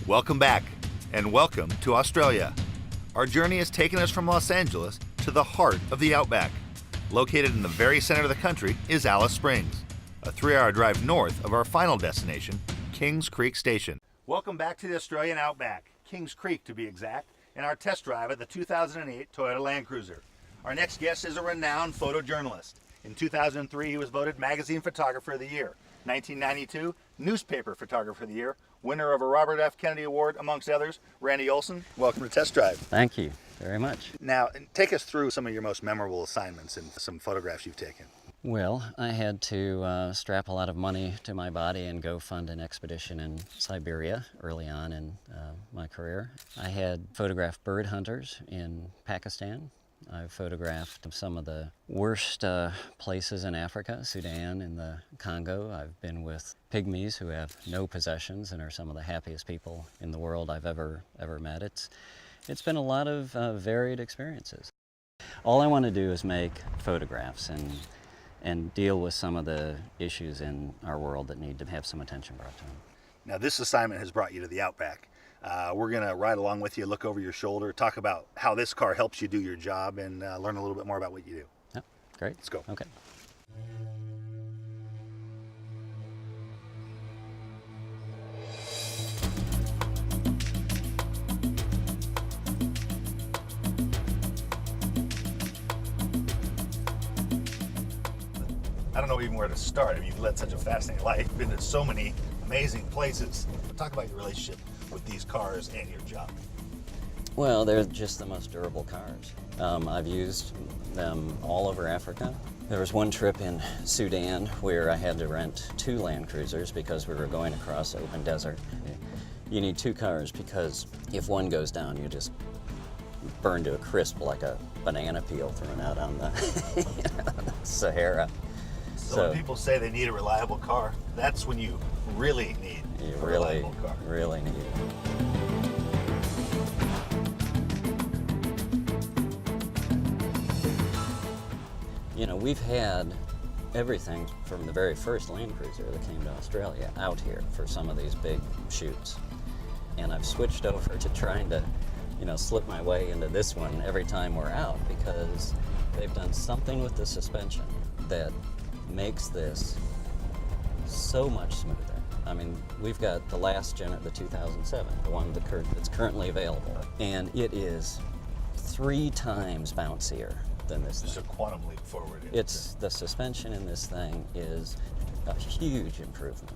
Welcome back, and welcome to Australia. Our journey has taken us from Los Angeles to the heart of the outback. Located in the very center of the country is Alice Springs, a 3-hour drive north of our final destination, Kings Creek Station. Welcome back to the Australian outback, Kings Creek to be exact, and our test drive of the 2008 Toyota Land Cruiser. Our next guest is a renowned photojournalist. In 2003, he was voted Magazine Photographer of the Year. 1992, Newspaper Photographer of the Year, winner of a Robert F. Kennedy Award, amongst others. Randy Olson, welcome to Test Drive. Thank you very much. Now, take us through some of your most memorable assignments and some photographs you've taken. Well, I had to strap a lot of money to my body and go fund an expedition in Siberia early on in my career. I had photographed bird hunters in Pakistan. I've photographed some of the worst places in Africa, Sudan and the Congo. I've been with pygmies who have no possessions and are some of the happiest people in the world I've ever met. It's been a lot of varied experiences. All I want to do is make photographs and deal with some of the issues in our world that need to have some attention brought to them. Now, this assignment has brought you to the outback. We're going to ride along with you, look over your shoulder, talk about how this car helps you do your job, and learn a little bit more about what you do. Yep, great. Let's go. Okay. I don't know even where to start. I mean, you've led such a fascinating life, been to so many amazing places. Talk about your relationship with these cars and your job. Well, they're just the most durable cars. I've used them all over Africa. There was one trip in Sudan where I had to rent 2 Land Cruisers because we were going across open desert. You need 2 cars because if one goes down, you just burn to a crisp like a banana peel thrown out on the Sahara. So when people say they need a reliable car, that's when you really need a reliable car. Really need it. You know, we've had everything from the very first Land Cruiser that came to Australia out here for some of these big shoots. And I've switched over to trying to, slip my way into this one every time we're out because they've done something with the suspension that makes this so much smoother. I mean, we've got the last gen, the 2007, the one that's currently available, and it is 3 times bouncier than this Just thing. a quantum leap forward. It's the suspension in this thing is a huge improvement.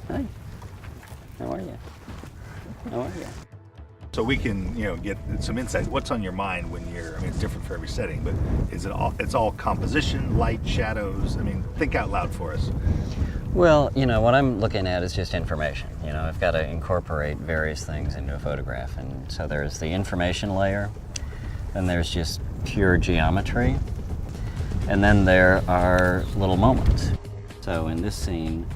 Hi. How are you? How are you? So we can, get some insight. What's on your mind when you're, it's different for every setting, but it's all composition, light, shadows? I mean, think out loud for us. Well, what I'm looking at is just information. I've got to incorporate various things into a photograph. And so there's the information layer, and there's just pure geometry, and then there are little moments. So in this scene,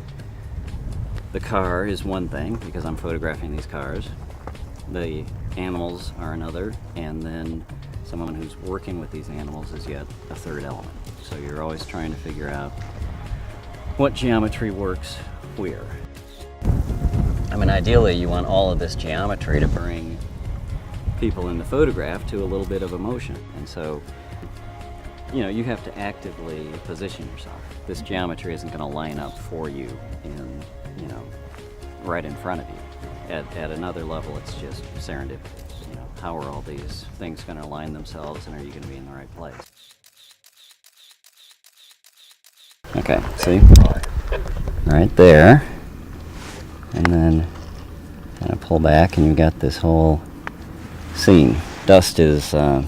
the car is one thing because I'm photographing these cars. The animals are another, and then someone who's working with these animals is yet a third element. So you're always trying to figure out what geometry works where. I mean, ideally you want all of this geometry to bring people in the photograph to a little bit of emotion. And so, you have to actively position yourself. This geometry isn't going to line up for you in, right in front of you. At another level, it's just serendipity. How are all these things going to align themselves, and are you going to be in the right place? Okay, see? Right there. And then kind of pull back, and you've got this whole scene. Dust is kind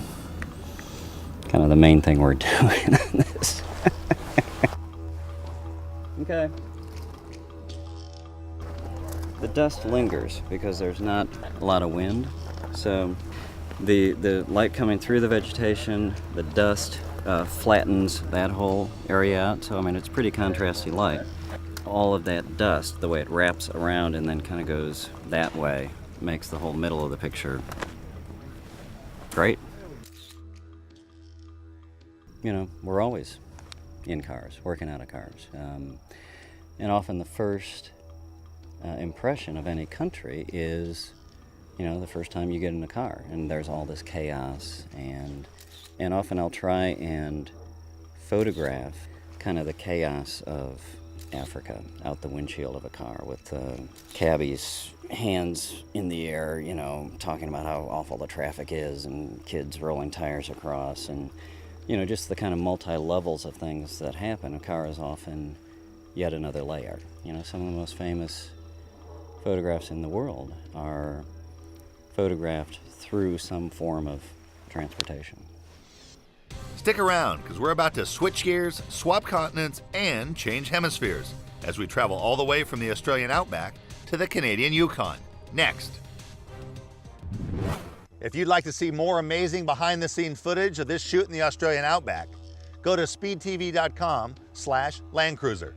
of the main thing we're doing on this. Okay. The dust lingers because there's not a lot of wind, so the light coming through the vegetation, the dust flattens that whole area out. So I mean, it's pretty contrasty light. All of that dust, the way it wraps around and then kind of goes that way, makes the whole middle of the picture great. You know, we're always in cars, working out of cars. And often the first impression of any country is, you know, the first time you get in a car and there's all this chaos, and often I'll try and photograph kind of the chaos of Africa out the windshield of a car with the cabbie's hands in the air, you know, talking about how awful the traffic is and kids rolling tires across, and, you know, just the kind of multi-levels of things that happen. A car is often yet another layer. You know, some of the most famous photographs in the world are photographed through some form of transportation. Stick around, because we're about to switch gears, swap continents, and change hemispheres as we travel all the way from the Australian outback to the Canadian Yukon. Next. If you'd like to see more amazing behind-the-scenes footage of this shoot in the Australian outback, go to speedtv.com/landcruiser.